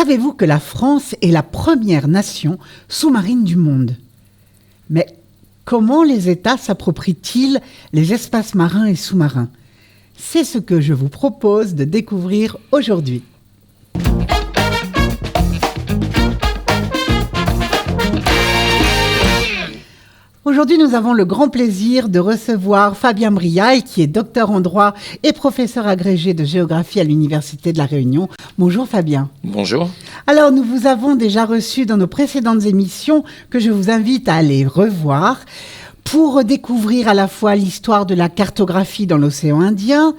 Savez-vous que la France est la première nation sous-marine du monde ? Mais comment les États s'approprient-ils les espaces marins et sous-marins ? C'est ce que je vous propose de découvrir aujourd'hui. Aujourd'hui, nous avons le grand plaisir de recevoir Fabien Briaille, qui est docteur en droit et professeur agrégé de géographie à l'Université de La Réunion. Bonjour Fabien. Bonjour. Alors, nous vous avons déjà reçu dans nos précédentes émissions, que je vous invite à aller revoir, pour découvrir à la fois l'histoire de la cartographie dans l'océan Indien,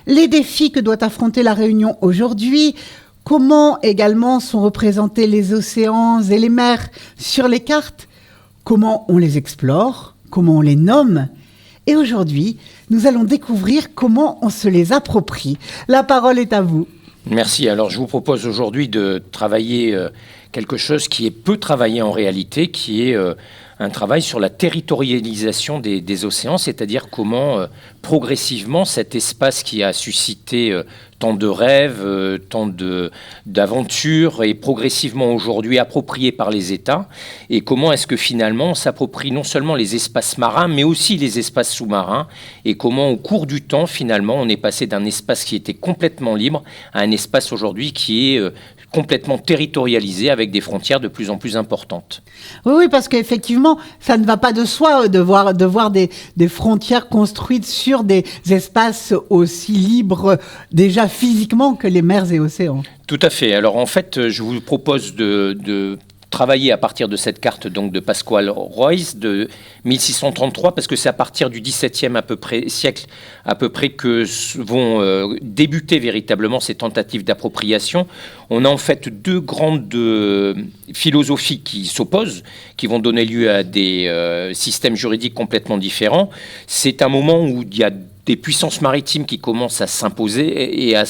les défis que doit affronter La Réunion aujourd'hui, comment également sont représentés les océans et les mers sur les cartes, comment on les explore, comment on les nomme. Et aujourd'hui, nous allons découvrir comment on se les approprie. La parole est à vous. Merci. Alors, je vous propose aujourd'hui de travailler quelque chose qui est peu travaillé en réalité, qui est un travail sur la territorialisation des océans, c'est-à-dire comment progressivement cet espace qui a suscité tant de rêves, tant d'aventures est progressivement aujourd'hui approprié par les États, et comment est-ce que finalement on s'approprie non seulement les espaces marins mais aussi les espaces sous-marins, et comment au cours du temps finalement on est passé d'un espace qui était complètement libre à un espace aujourd'hui qui est complètement territorialisé avec des frontières de plus en plus importantes. Oui, parce qu'effectivement, ça ne va pas de soi de voir des frontières construites sur des espaces aussi libres déjà physiquement que les mers et océans. Tout à fait. Alors en fait, je vous propose de travailler à partir de cette carte donc de Pascual Royce de 1633, parce que c'est à partir du XVIIe siècle à peu près que vont débuter véritablement ces tentatives d'appropriation. On a en fait deux grandes philosophies qui s'opposent, qui vont donner lieu à des systèmes juridiques complètement différents. C'est un moment où il y a des puissances maritimes qui commencent à s'imposer et à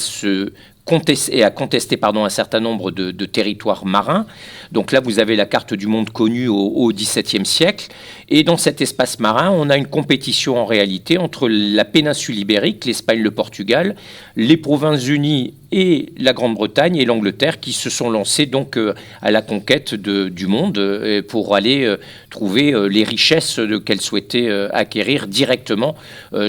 contester un certain nombre de territoires marins. Donc là, vous avez la carte du monde connue au XVIIe siècle. Et dans cet espace marin, on a une compétition en réalité entre la péninsule ibérique, l'Espagne, le Portugal, les Provinces-Unies et la Grande-Bretagne et l'Angleterre qui se sont lancés donc à la conquête du monde pour aller trouver les richesses qu'elles souhaitaient acquérir directement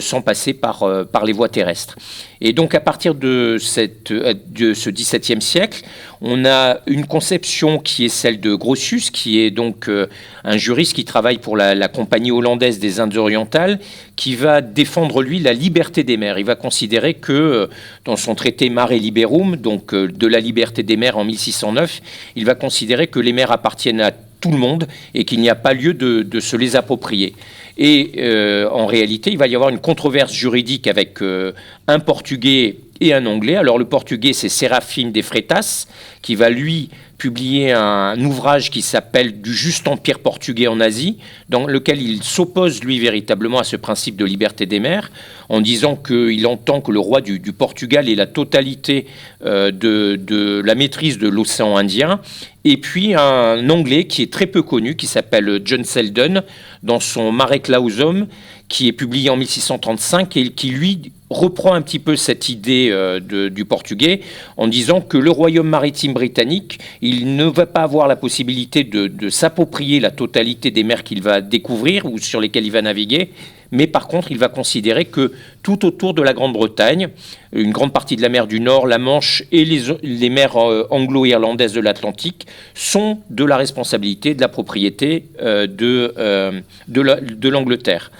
sans passer par les voies terrestres. Et donc à partir de ce XVIIe siècle, on a une conception qui est celle de Grotius, qui est donc un juriste qui travaille pour la Compagnie hollandaise des Indes orientales, qui va défendre, lui, la liberté des mers. Il va considérer que, dans son traité Mare Liberum, donc de la liberté des mers en 1609, il va considérer que les mers appartiennent à tout le monde et qu'il n'y a pas lieu de se les approprier. Et en réalité, il va y avoir une controverse juridique avec un Portugais et un Anglais. Alors le Portugais, c'est Sérafim de Freitas, qui va lui publier un ouvrage qui s'appelle « Du juste empire portugais en Asie », dans lequel il s'oppose, lui, véritablement à ce principe de liberté des mers, en disant qu'il entend que le roi du Portugal ait la totalité de la maîtrise de l'océan Indien. Et puis un Anglais qui est très peu connu, qui s'appelle John Selden, dans son Mare Clausum, qui est publié en 1635 et qui, lui, reprend un petit peu cette idée du portugais en disant que le royaume maritime britannique, il ne va pas avoir la possibilité de s'approprier la totalité des mers qu'il va découvrir ou sur lesquelles il va naviguer, mais par contre, il va considérer que tout autour de la Grande-Bretagne, une grande partie de la mer du Nord, la Manche et les mers anglo-irlandaises de l'Atlantique sont de la responsabilité, de la propriété de l'Angleterre.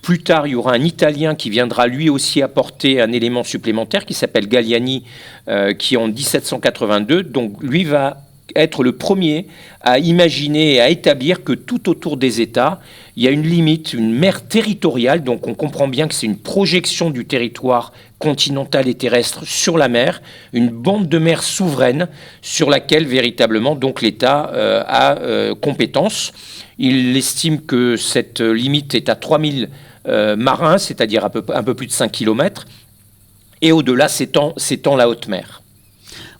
Plus tard, il y aura un Italien qui viendra lui aussi apporter un élément supplémentaire qui s'appelle Galliani, qui en 1782, donc lui va être le premier à imaginer et à établir que tout autour des États, il y a une limite, une mer territoriale, donc on comprend bien que c'est une projection du territoire continental et terrestre sur la mer, une bande de mer souveraine sur laquelle véritablement donc l'État a compétence. Il estime que cette limite est à 3000 marins, c'est-à-dire un peu plus de 5 km, et au-delà s'étend la haute mer.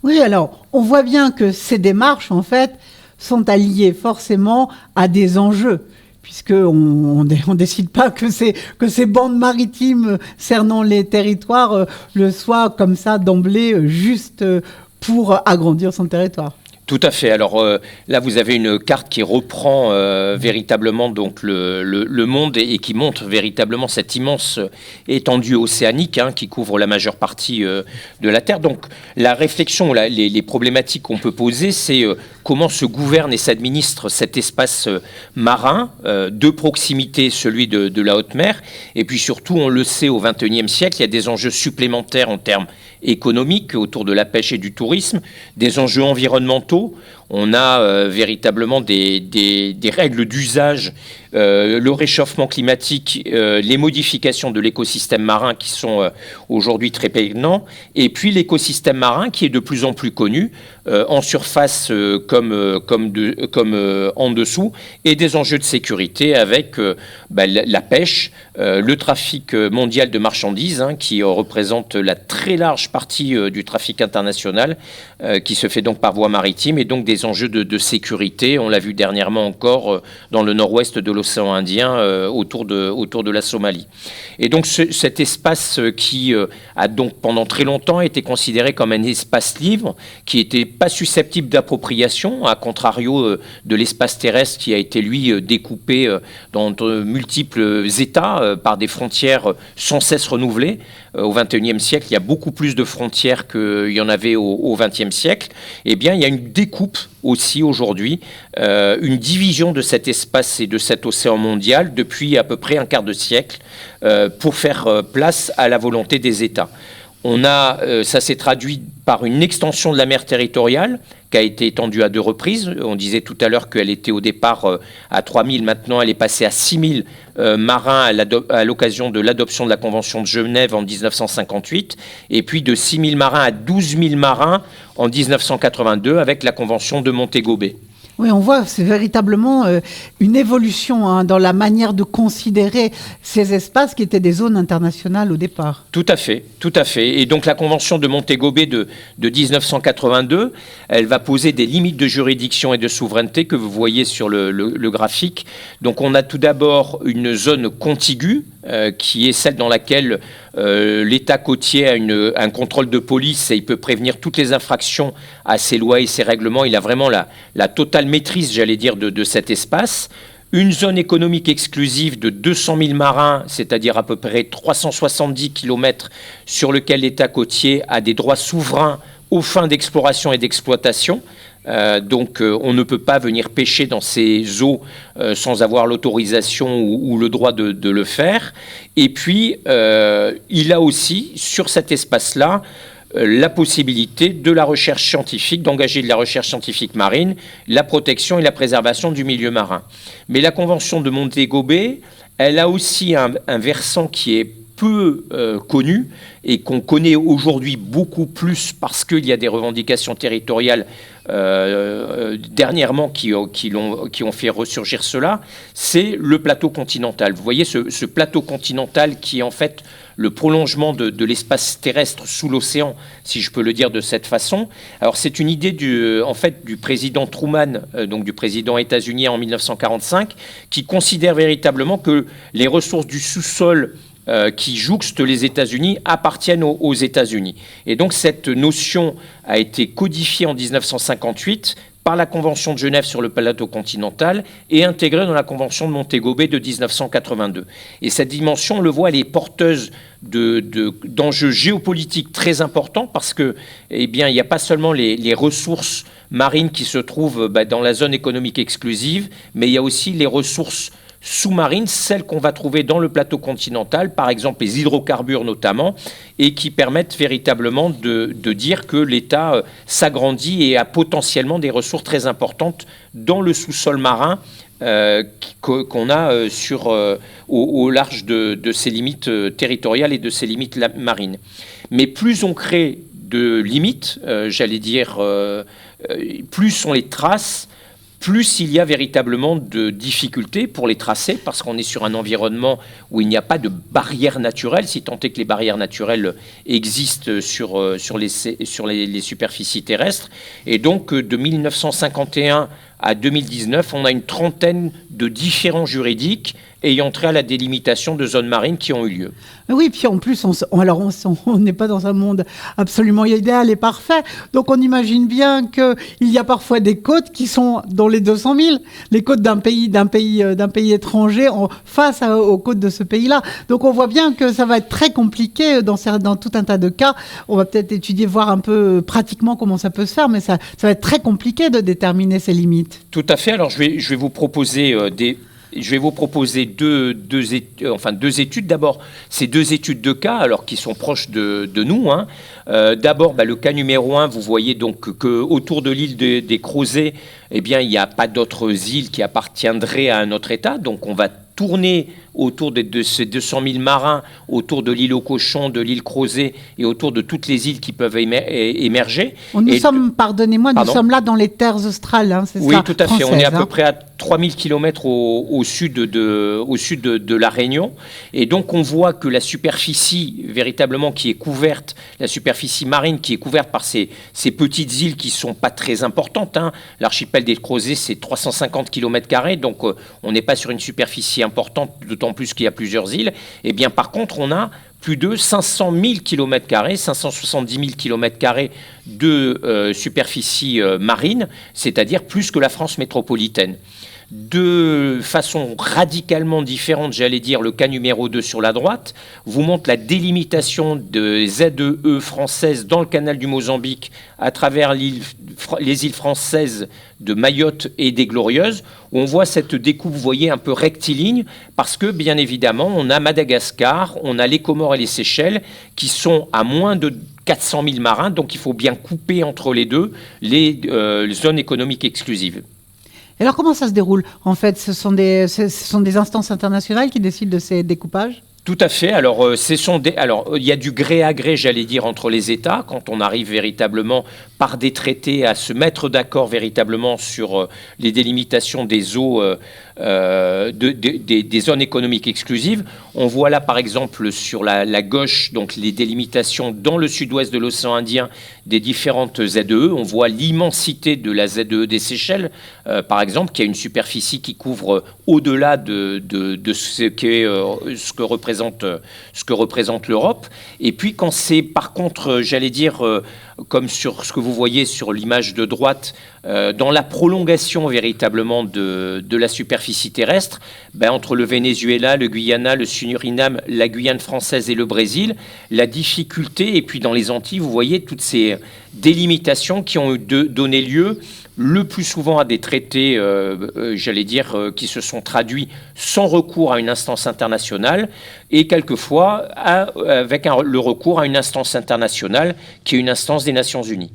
Oui, alors, on voit bien que ces démarches, en fait, sont alliées forcément à des enjeux, puisqu'on ne décide pas que ces bandes maritimes cernant les territoires le soient comme ça d'emblée juste pour agrandir son territoire. Tout à fait. Alors là, vous avez une carte qui reprend véritablement donc le monde et qui montre véritablement cette immense étendue océanique qui couvre la majeure partie de la Terre. Donc la réflexion, les problématiques qu'on peut poser, c'est comment se gouverne et s'administre cet espace marin de proximité, celui de la haute mer. Et puis surtout, on le sait, au XXIe siècle, il y a des enjeux supplémentaires en termes économiques autour de la pêche et du tourisme, des enjeux environnementaux. On a véritablement des règles d'usage, le réchauffement climatique, les modifications de l'écosystème marin qui sont aujourd'hui très prégnants, et puis l'écosystème marin qui est de plus en plus connu, en surface comme en dessous, et des enjeux de sécurité avec la pêche, le trafic mondial de marchandises, qui représente la très large partie du trafic international, qui se fait donc par voie maritime, et donc des enjeux de sécurité. On l'a vu dernièrement encore dans le nord-ouest de l'océan Indien, autour de la Somalie. Et donc cet espace qui a donc pendant très longtemps été considéré comme un espace libre, qui n'était pas susceptible d'appropriation, à contrario de l'espace terrestre qui a été, lui, découpé dans de multiples États par des frontières sans cesse renouvelées. Au XXIe siècle, il y a beaucoup plus de frontières qu'il y en avait au XXe siècle. Eh bien, il y a une découpe aussi aujourd'hui, une division de cet espace et de cet océan mondial depuis à peu près un quart de siècle pour faire place à la volonté des États. Ça s'est traduit par une extension de la mer territoriale qui a été étendue à 2 reprises. On disait tout à l'heure qu'elle était au départ à 3000, maintenant elle est passée à 6000 marins à l'occasion de l'adoption de la Convention de Genève en 1958, et puis de 6000 marins à 12 000 marins en 1982 avec la Convention de Montego Bay. Oui, on voit, c'est véritablement une évolution dans la manière de considérer ces espaces qui étaient des zones internationales au départ. Tout à fait, tout à fait. Et donc la Convention de Montego Bay de 1982, elle va poser des limites de juridiction et de souveraineté que vous voyez sur le graphique. Donc on a tout d'abord une zone contiguë, qui est celle dans laquelle l'État côtier a un contrôle de police et il peut prévenir toutes les infractions à ses lois et ses règlements. Il a vraiment la totale maîtrise, j'allais dire, de cet espace. Une zone économique exclusive de 200 000 marins, c'est-à-dire à peu près 370 km, sur lequel l'État côtier a des droits souverains aux fins d'exploration et d'exploitation. Donc on ne peut pas venir pêcher dans ces eaux sans avoir l'autorisation ou le droit de le faire. Et puis il a aussi sur cet espace-là la possibilité de la recherche scientifique, d'engager de la recherche scientifique marine, la protection et la préservation du milieu marin. Mais la Convention de Montego Bay, elle a aussi un versant qui est peu connu et qu'on connaît aujourd'hui beaucoup plus parce qu'il y a des revendications territoriales dernièrement qui ont fait ressurgir cela, c'est le plateau continental. Vous voyez ce plateau continental qui est en fait le prolongement de l'espace terrestre sous l'océan, si je peux le dire de cette façon. Alors c'est une idée du président Truman, donc du président états-unien en 1945, qui considère véritablement que les ressources du sous-sol qui jouxtent les États-Unis appartiennent aux États-Unis. Et donc cette notion a été codifiée en 1958 par la Convention de Genève sur le plateau continental et intégrée dans la Convention de Montego Bay de 1982. Et cette dimension, on le voit, elle est porteuse d'enjeux géopolitiques très importants parce que, eh bien, il n'y a pas seulement les ressources marines qui se trouvent dans la zone économique exclusive, mais il y a aussi les ressources sous-marines, celles qu'on va trouver dans le plateau continental, par exemple les hydrocarbures notamment, et qui permettent véritablement de dire que l'État s'agrandit et a potentiellement des ressources très importantes dans le sous-sol marin qu'on a au large de ses limites territoriales et de ses limites marines. Mais plus on crée de limites, j'allais dire, plus on les trace, plus il y a véritablement de difficultés pour les tracer, parce qu'on est sur un environnement où il n'y a pas de barrières naturelles, si tant est que les barrières naturelles existent sur les superficies terrestres. Et donc, de 1951 à 2019, on a une trentaine de différents juridiques ayant trait à la délimitation de zones marines qui ont eu lieu. Oui, puis en plus, on n'est pas dans un monde absolument idéal et parfait. Donc on imagine bien qu'il y a parfois des côtes qui sont dans les 200 000, les côtes d'un pays étranger face aux côtes de ce pays-là. Donc on voit bien que ça va être très compliqué dans tout un tas de cas. On va peut-être étudier, voir un peu pratiquement comment ça peut se faire, mais ça va être très compliqué de déterminer ces limites. Tout à fait. Alors je vais vous proposer deux études. D'abord, ces deux études de cas, alors qui sont proches de nous. D'abord, le cas numéro 1, vous voyez donc qu'autour de l'île des Crozets, eh bien, il n'y a pas d'autres îles qui appartiendraient à un autre État. Donc, on va tourner autour de ces 200 000 marins, autour de l'île aux Cochons, de l'île Crozet et autour de toutes les îles qui peuvent émerger. Nous sommes là dans les terres australes, c'est ça? Oui, tout à fait. On est à peu près à 3000 km au sud de la Réunion. Et donc, on voit que la superficie véritablement qui est couverte, la superficie marine qui est couverte par ces petites îles qui ne sont pas très importantes. L'archipel des Crozets, c'est 350 km², donc on n'est pas sur une superficie importante, d'autant plus qu'il y a plusieurs îles. Et bien, par contre, on a plus de 500 000 km², 570 000 km² de superficie marine, c'est-à-dire plus que la France métropolitaine. De façon radicalement différente, j'allais dire, le cas numéro 2 sur la droite vous montre la délimitation des ZEE françaises dans le canal du Mozambique à travers les îles françaises de Mayotte et des Glorieuses, où on voit cette découpe, vous voyez, un peu rectiligne, parce que, bien évidemment, on a Madagascar, on a les Comores et les Seychelles, qui sont à moins de 400 000 marins, donc il faut bien couper entre les deux les zones économiques exclusives. Alors comment ça se déroule? En fait, ce sont des instances internationales qui décident de ces découpages? Tout à fait. Alors, il y a du gré à gré, j'allais dire, entre les États, quand on arrive véritablement par des traités à se mettre d'accord véritablement sur les délimitations des eaux, des zones économiques exclusives. On voit là, par exemple, sur la gauche, donc les délimitations dans le sud-ouest de l'océan Indien des différentes ZEE. On voit l'immensité de la ZEE des Seychelles, par exemple, qui a une superficie qui couvre au-delà de ce que représente l'Europe. Et puis quand c'est, par contre, j'allais dire, comme sur ce que vous voyez sur l'image de droite, dans la prolongation véritablement de la superficie terrestre, entre le Venezuela, le Guyana, le Suriname, la Guyane française et le Brésil, la difficulté, et puis dans les Antilles, vous voyez toutes ces délimitations qui ont donné lieu le plus souvent à des traités, j'allais dire, qui se sont traduits sans recours à une instance internationale et quelquefois avec le recours à une instance internationale qui est une instance des Nations Unies.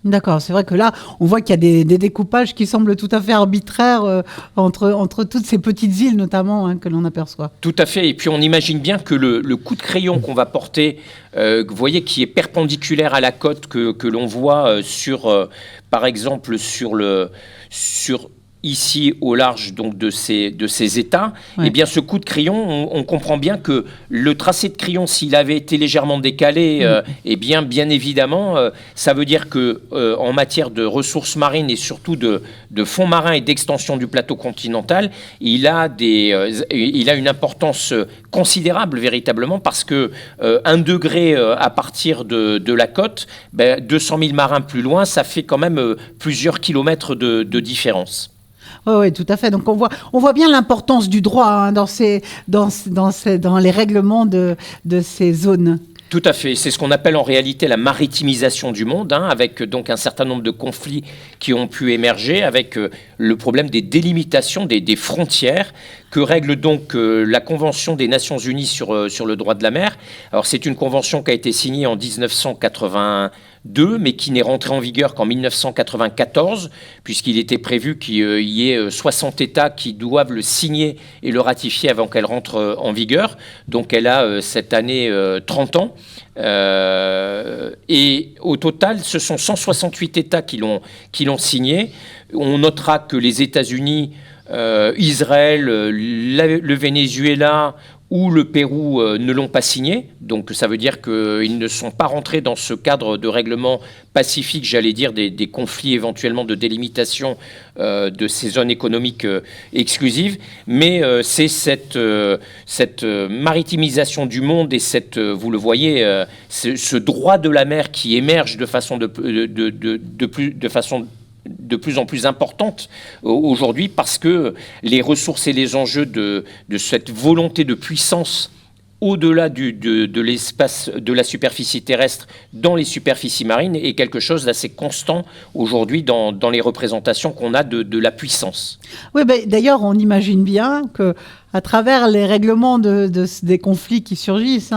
D'accord, c'est vrai que là, on voit qu'il y a des découpages qui semblent tout à fait arbitraires entre toutes ces petites îles notamment que l'on aperçoit. Tout à fait, et puis on imagine bien que le coup de crayon qu'on va porter, vous voyez, qui est perpendiculaire à la côte que l'on voit par exemple ici au large donc de ces États, ouais. Eh bien ce coup de crayon, on comprend bien que le tracé de crayon, s'il avait été légèrement décalé, eh bien évidemment, ça veut dire que en matière de ressources marines et surtout de fonds marins et d'extension du plateau continental, il a une importance considérable véritablement parce que 1 degré à partir de la côte, 200 000 marins plus loin, ça fait quand même plusieurs kilomètres de différence. Oui, tout à fait. Donc on voit bien l'importance du droit dans les règlements de ces zones. Tout à fait. C'est ce qu'on appelle en réalité la maritimisation du monde, avec donc un certain nombre de conflits qui ont pu émerger, avec le problème des délimitations, des frontières, que règle donc la Convention des Nations Unies sur le droit de la mer. Alors c'est une convention qui a été signée en 1982, mais qui n'est rentrée en vigueur qu'en 1994, puisqu'il était prévu qu'il y ait 60 États qui doivent le signer et le ratifier avant qu'elle rentre en vigueur. Donc elle a cette année 30 ans. Et au total, ce sont 168 États qui l'ont signé. On notera que les États-Unis, Israël, le Venezuela ou le Pérou ne l'ont pas signé. Donc ça veut dire qu'ils ne sont pas rentrés dans ce cadre de règlement pacifique, j'allais dire, des conflits éventuellement de délimitation de ces zones économiques exclusives. Mais c'est cette maritimisation du monde et vous le voyez, ce droit de la mer qui émerge de façon de plus en plus importante aujourd'hui, parce que les ressources et les enjeux de cette volonté de puissance au-delà de l'espace, de la superficie terrestre dans les superficies marines est quelque chose d'assez constant aujourd'hui dans les représentations qu'on a de la puissance. Oui, d'ailleurs, on imagine bien que à travers les règlements des conflits qui surgissent,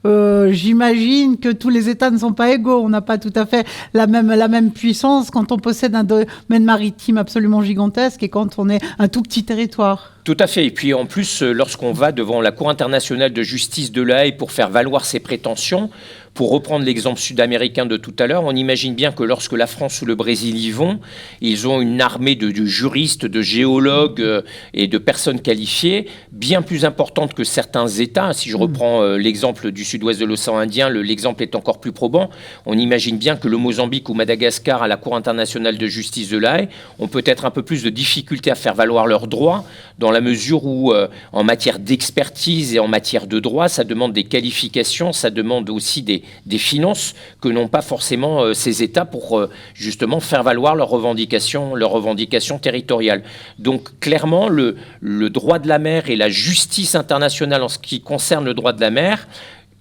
j'imagine que tous les États ne sont pas égaux. On n'a pas tout à fait la même puissance quand on possède un domaine maritime absolument gigantesque et quand on est un tout petit territoire. Tout à fait. Et puis en plus, lorsqu'on va devant la Cour internationale de justice de La Haye pour faire valoir ses prétentions, pour reprendre l'exemple sud-américain de tout à l'heure, on imagine bien que lorsque la France ou le Brésil y vont, ils ont une armée de juristes, de géologues et de personnes qualifiées, bien plus importante que certains États. Si je reprends l'exemple du sud-ouest de l'océan Indien, l'exemple est encore plus probant. On imagine bien que le Mozambique ou Madagascar, à la Cour internationale de justice de La Haye, ont peut-être un peu plus de difficultés à faire valoir leurs droits, dans la mesure où, en matière d'expertise et en matière de droit, ça demande des qualifications, ça demande aussi des finances que n'ont pas forcément ces États pour justement faire valoir leurs revendications territoriales. Donc clairement, le droit de la mer et la justice internationale en ce qui concerne le droit de la mer,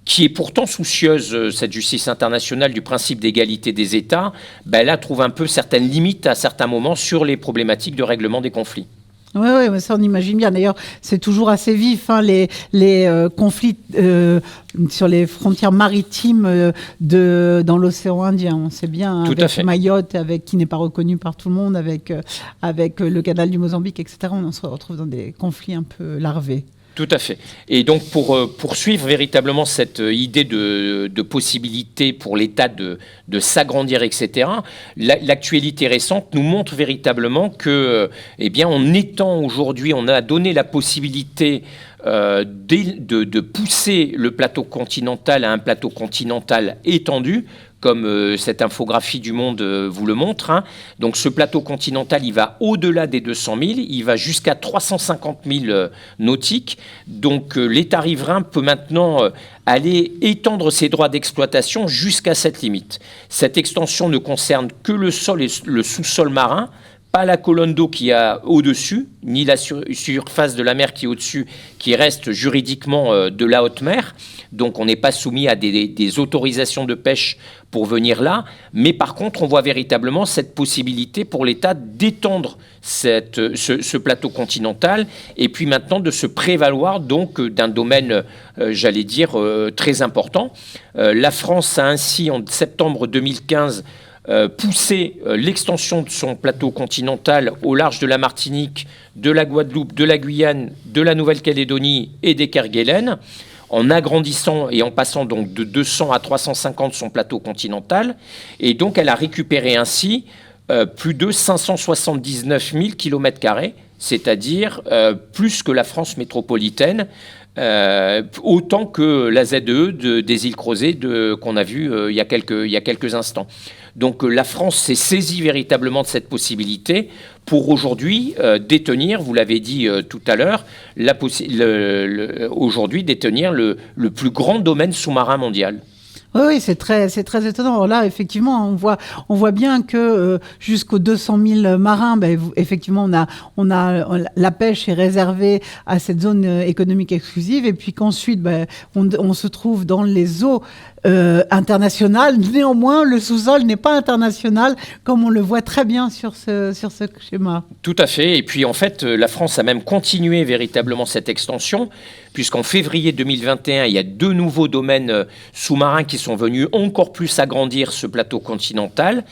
qui est pourtant soucieuse, cette justice internationale, du principe d'égalité des États, là trouve un peu certaines limites à certains moments sur les problématiques de règlement des conflits. Oui, ça on imagine bien. D'ailleurs, c'est toujours assez vif, les conflits sur les frontières maritimes dans l'océan Indien. On sait bien, avec Mayotte, qui n'est pas reconnu par tout le monde, avec le canal du Mozambique, etc. On se retrouve dans des conflits un peu larvés. Tout à fait. Et donc, pour poursuivre véritablement cette idée de possibilité pour l'État de s'agrandir, etc., l'actualité récente nous montre véritablement que, on étend aujourd'hui, on a donné la possibilité de pousser le plateau continental à un plateau continental étendu, comme cette infographie du Monde vous le montre. Donc ce plateau continental, il va au-delà des 200 000, il va jusqu'à 350 000 nautiques. Donc l'État riverain peut maintenant aller étendre ses droits d'exploitation jusqu'à cette limite. Cette extension ne concerne que le sol et le sous-sol marin, pas la colonne d'eau qui a au-dessus, ni la surface de la mer qui est au-dessus, qui reste juridiquement de la haute mer. Donc on n'est pas soumis à des autorisations de pêche pour venir là. Mais par contre, on voit véritablement cette possibilité pour l'État d'étendre ce plateau continental et puis maintenant de se prévaloir donc d'un domaine, j'allais dire, très important. La France a ainsi, en septembre 2015, pousser l'extension de son plateau continental au large de la Martinique, de la Guadeloupe, de la Guyane, de la Nouvelle-Calédonie et des Kerguelen, en agrandissant et en passant donc de 200 à 350 son plateau continental. Et donc elle a récupéré ainsi plus de 579 000 km², c'est-à-dire plus que la France métropolitaine, autant que la ZE des îles Crozet qu'on a vu il y a quelques instants. Donc la France s'est saisie véritablement de cette possibilité pour aujourd'hui détenir, vous l'avez dit tout à l'heure, aujourd'hui détenir le plus grand domaine sous-marin mondial. Oui, c'est très étonnant. Alors là, effectivement, on voit bien que jusqu'aux 200 000 marins, effectivement, on a la pêche est réservée à cette zone économique exclusive, et puis qu'ensuite, on se trouve dans les eaux internationales. Néanmoins, le sous-sol n'est pas international, comme on le voit très bien sur ce schéma. Tout à fait. Et puis, en fait, la France a même continué véritablement cette extension, puisqu'en février 2021, il y a 2 nouveaux domaines sous-marins qui sont venus encore plus agrandir ce plateau continental.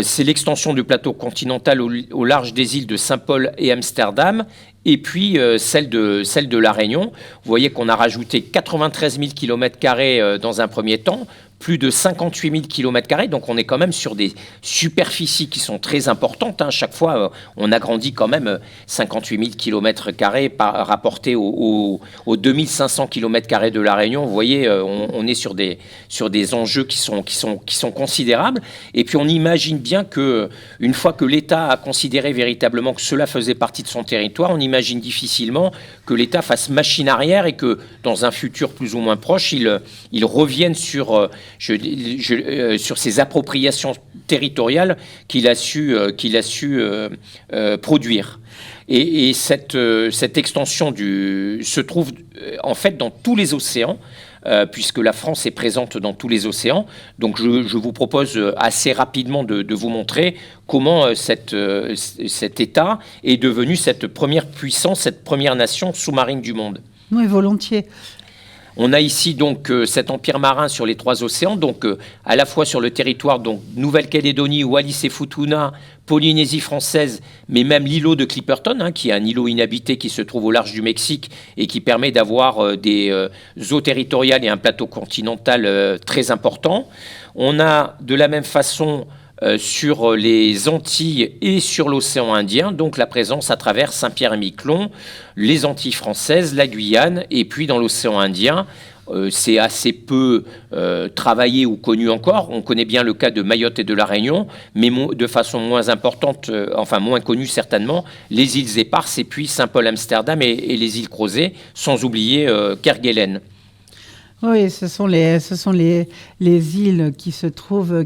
C'est l'extension du plateau continental au large des îles de Saint-Paul et Amsterdam, et puis celle de La Réunion. Vous voyez qu'on a rajouté 93 000 km² dans un premier temps, plus de 58 000 km², donc on est quand même sur des superficies qui sont très importantes. Chaque fois, on agrandit quand même 58 000 km² rapporté aux 2500 km² de La Réunion. Vous voyez, on est sur des enjeux qui sont considérables. Et puis on imagine bien qu'une fois que l'État a considéré véritablement que cela faisait partie de son territoire, on imagine difficilement que l'État fasse machine arrière et que dans un futur plus ou moins proche, il revienne sur ces appropriations territoriales qu'il a su produire. Et cette extension se trouve en fait dans tous les océans, puisque la France est présente dans tous les océans. Donc je vous propose assez rapidement de vous montrer comment cet État est devenu cette première puissance, cette première nation sous-marine du monde. Oui, volontiers. On a ici donc cet empire marin sur les 3 océans, donc à la fois sur le territoire donc Nouvelle-Calédonie, Wallis et Futuna, Polynésie française, mais même l'îlot de Clipperton, qui est un îlot inhabité qui se trouve au large du Mexique et qui permet d'avoir des eaux territoriales et un plateau continental très important. On a de la même façon sur les Antilles et sur l'océan Indien, donc la présence à travers Saint-Pierre-et-Miquelon, les Antilles françaises, la Guyane, et puis dans l'océan Indien, c'est assez peu travaillé ou connu encore. On connaît bien le cas de Mayotte et de la Réunion, mais de façon moins importante, enfin moins connue certainement, les îles Éparses et puis Saint-Paul-Amsterdam et les îles Crozet, sans oublier Kerguelen. Oui, ce sont les îles qui se trouvent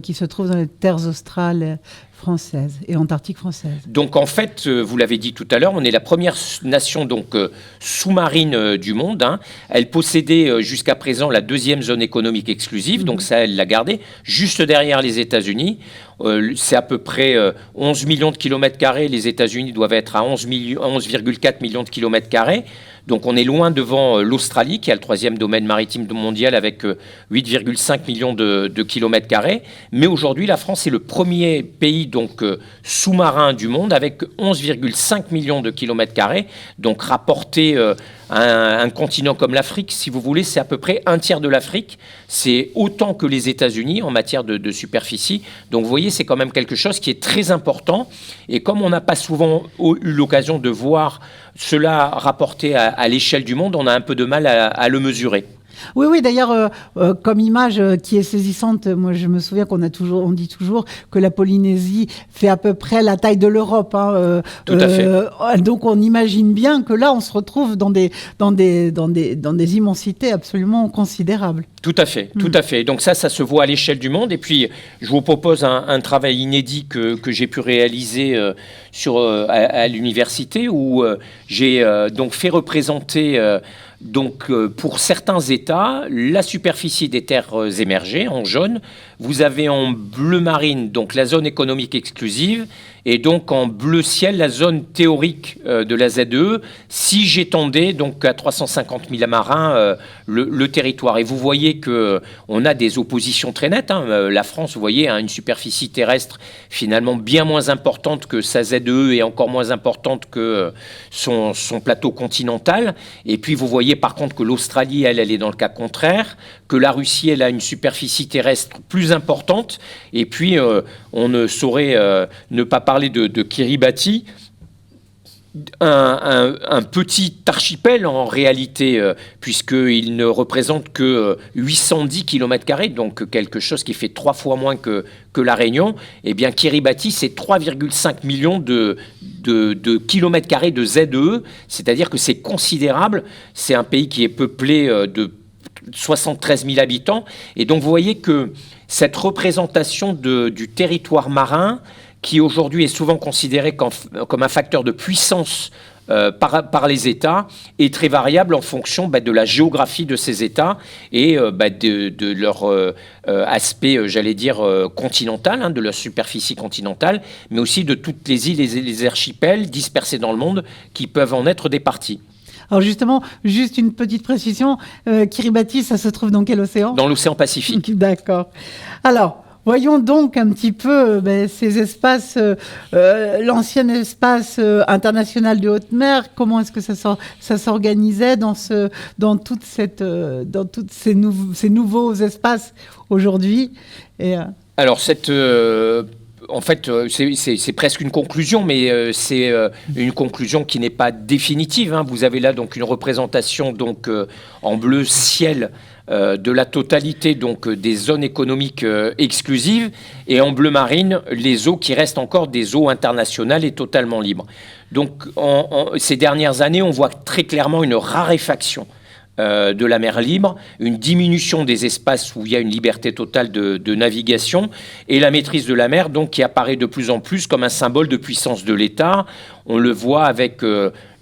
dans les terres australes françaises et antarctiques françaises. Donc en fait, vous l'avez dit tout à l'heure, on est la première nation donc sous-marine du monde. Elle possédait jusqu'à présent la 2e zone économique exclusive, donc ça, elle l'a gardée, juste derrière les États-Unis. C'est à peu près 11 millions de kilomètres carrés. Les États-Unis doivent être à 11,4 millions de kilomètres carrés. Donc on est loin devant l'Australie, qui a le 3e domaine maritime mondial avec 8,5 millions de kilomètres carrés. Mais aujourd'hui, la France est le premier pays donc sous-marin du monde avec 11,5 millions de kilomètres carrés. Donc rapporté à un continent comme l'Afrique, si vous voulez, c'est à peu près un tiers de l'Afrique. C'est autant que les États-Unis en matière de superficie. Donc vous voyez, c'est quand même quelque chose qui est très important. Et comme on n'a pas souvent eu l'occasion de voir cela rapporté à l'échelle du monde, on a un peu de mal à le mesurer. Oui, d'ailleurs, comme image qui est saisissante, moi je me souviens on dit toujours que la Polynésie fait à peu près la taille de l'Europe. Tout à fait. Donc on imagine bien que là on se retrouve dans des immensités absolument considérables. Tout à fait, tout à fait. Donc ça se voit à l'échelle du monde. Et puis, je vous propose un travail inédit que j'ai pu réaliser à l'université où j'ai donc fait représenter pour certains États la superficie des terres émergées en jaune. Vous avez en bleu marine donc la zone économique exclusive et donc en bleu ciel la zone théorique de la ZEE si j'étendais donc à 350 000 marins le territoire. Et vous voyez qu'on a des oppositions très nettes. La France, vous voyez, a une superficie terrestre finalement bien moins importante que sa ZEE et encore moins importante que son plateau continental. Et puis vous voyez par contre que l'Australie, elle est dans le cas contraire, que la Russie, elle a une superficie terrestre plus importante. Et puis on ne saurait ne pas parler de Kiribati, un petit archipel en réalité, puisqu'il ne représente que 810 km², donc quelque chose qui fait 3 fois moins que la Réunion. Eh bien, Kiribati, c'est 3,5 millions de kilomètres carrés de ZEE, c'est-à-dire que c'est considérable. C'est un pays qui est peuplé de 73 000 habitants. Et donc, vous voyez que cette représentation du territoire marin, qui aujourd'hui est souvent considéré comme un facteur de puissance par les États, est très variable en fonction de la géographie de ces États et de leur aspect, j'allais dire, continental, de leur superficie continentale, mais aussi de toutes les îles et les archipels dispersés dans le monde qui peuvent en être des parties. Alors justement, juste une petite précision, Kiribati, ça se trouve dans quel océan ? Dans l'océan Pacifique. D'accord. Alors, voyons donc un petit peu ces espaces, l'ancien espace international de haute mer. Comment est-ce que ça s'organisait dans tous ces nouveaux espaces aujourd'hui Alors, en fait, c'est presque une conclusion, mais c'est une conclusion qui n'est pas définitive, hein. Vous avez là donc une représentation donc en bleu ciel de la totalité donc des zones économiques exclusives, et en bleu marine les eaux qui restent encore des eaux internationales et totalement libres. Donc, ces dernières années, on voit très clairement une raréfaction de la mer libre, une diminution des espaces où il y a une liberté totale de navigation, et la maîtrise de la mer donc qui apparaît de plus en plus comme un symbole de puissance de l'État. On le voit avec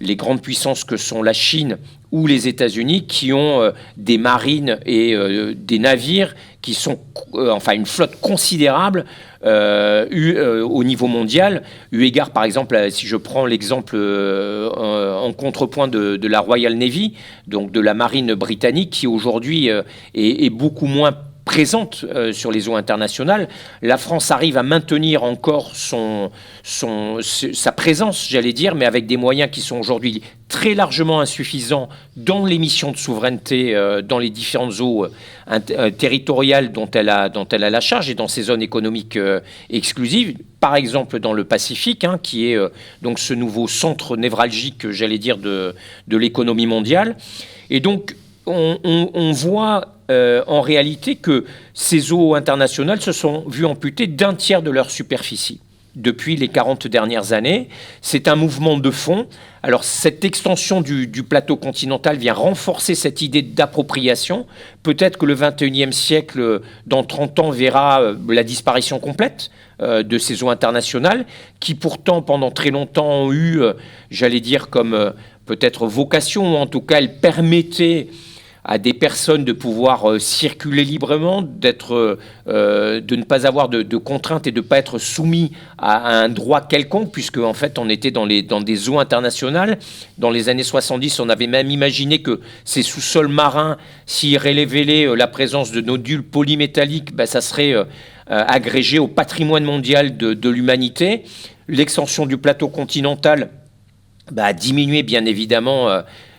les grandes puissances que sont la Chine ou les États-Unis, qui ont des marines et des navires qui sont, enfin une flotte considérable au niveau mondial, eu égard par exemple, si je prends l'exemple en contrepoint de la Royal Navy, donc de la marine britannique, qui aujourd'hui est beaucoup moins présente sur les eaux internationales. La France arrive à maintenir encore sa présence, j'allais dire, mais avec des moyens qui sont aujourd'hui très largement insuffisants dans les missions de souveraineté dans les différentes eaux territoriales dont elle a la charge, et dans ces zones économiques exclusives, par exemple dans le Pacifique, hein, qui est donc ce nouveau centre névralgique, j'allais dire, de l'économie mondiale. Et donc, on voit en réalité que ces eaux internationales se sont vues amputées d'un tiers de leur superficie depuis les 40 dernières années. C'est un mouvement de fond. Alors, cette extension du plateau continental vient renforcer cette idée d'appropriation. Peut-être que le 21e siècle, dans 30 ans, verra la disparition complète de ces eaux internationales, qui pourtant, pendant très longtemps, ont eu, j'allais dire, comme peut-être vocation, ou en tout cas, elles permettaient à des personnes de pouvoir circuler librement, de ne pas avoir de contraintes et de ne pas être soumis à un droit quelconque, puisque en fait on était dans des eaux internationales. Dans les années 70, on avait même imaginé que ces sous-sols marins, s'ils révélaient la présence de nodules polymétalliques, ça serait agrégé au patrimoine mondial de l'humanité. L'extension du plateau continental a diminué bien évidemment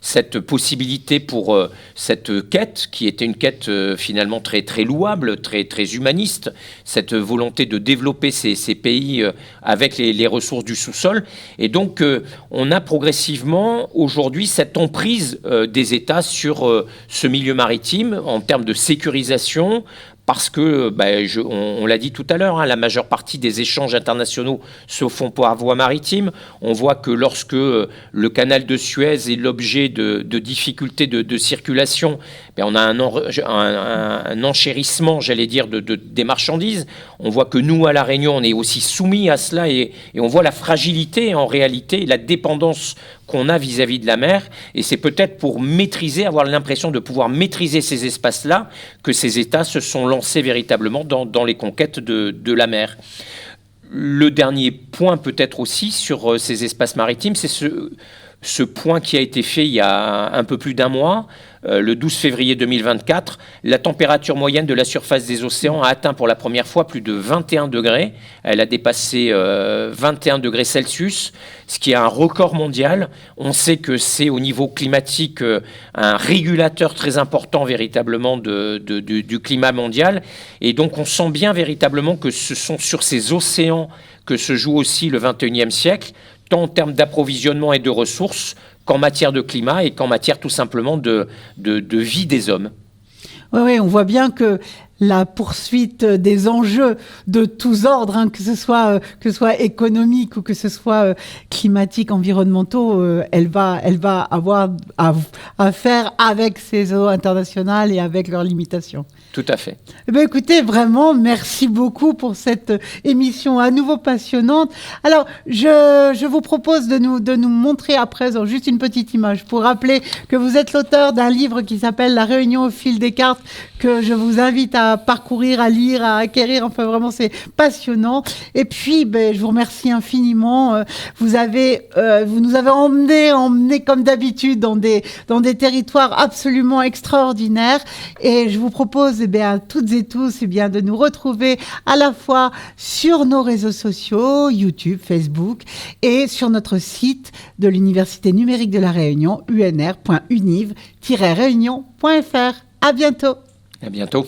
cette possibilité pour cette quête, qui était une quête finalement très, très louable, très, très humaniste, cette volonté de développer ces pays avec les ressources du sous-sol. Et donc, on a progressivement aujourd'hui cette emprise des États sur ce milieu maritime en termes de sécurisation, parce que, on l'a dit tout à l'heure, hein, la majeure partie des échanges internationaux se font par voie maritime. On voit que lorsque le canal de Suez est l'objet de difficultés de circulation, on a un enchérissement, j'allais dire, des marchandises. On voit que nous, à La Réunion, on est aussi soumis à cela, et on voit la fragilité, en réalité, la dépendance qu'on a vis-à-vis de la mer. Et c'est peut-être pour maîtriser, avoir l'impression de pouvoir maîtriser ces espaces-là, que ces États se sont lancés véritablement dans les conquêtes de la mer. Le dernier point peut-être aussi sur ces espaces maritimes, c'est ce point qui a été fait il y a un peu plus d'un mois, le 12 février 2024, la température moyenne de la surface des océans a atteint pour la première fois plus de 21 degrés. Elle a dépassé 21 degrés Celsius, ce qui est un record mondial. On sait que c'est au niveau climatique un régulateur très important véritablement du climat mondial. Et donc on sent bien véritablement que ce sont sur ces océans que se joue aussi le 21e siècle, tant en termes d'approvisionnement et de ressources qu'en matière de climat et qu'en matière tout simplement de vie des hommes. Oui, on voit bien que la poursuite des enjeux de tous ordres, hein, que ce soit économique ou que ce soit climatique, environnementaux, elle va avoir à faire avec ces eaux internationales et avec leurs limitations. Tout à fait. Écoutez, vraiment, merci beaucoup pour cette émission à nouveau passionnante. Alors, je vous propose de nous montrer à présent juste une petite image pour rappeler que vous êtes l'auteur d'un livre qui s'appelle « La Réunion au fil des cartes », que je vous invite à à parcourir, à lire, à acquérir. Enfin, vraiment, c'est passionnant. Et puis, je vous remercie infiniment. Vous nous avez emmenés comme d'habitude dans des territoires absolument extraordinaires. Et je vous propose, à toutes et tous, de nous retrouver à la fois sur nos réseaux sociaux, YouTube, Facebook, et sur notre site de l'Université numérique de La Réunion, unr.univ-réunion.fr. À bientôt. À bientôt.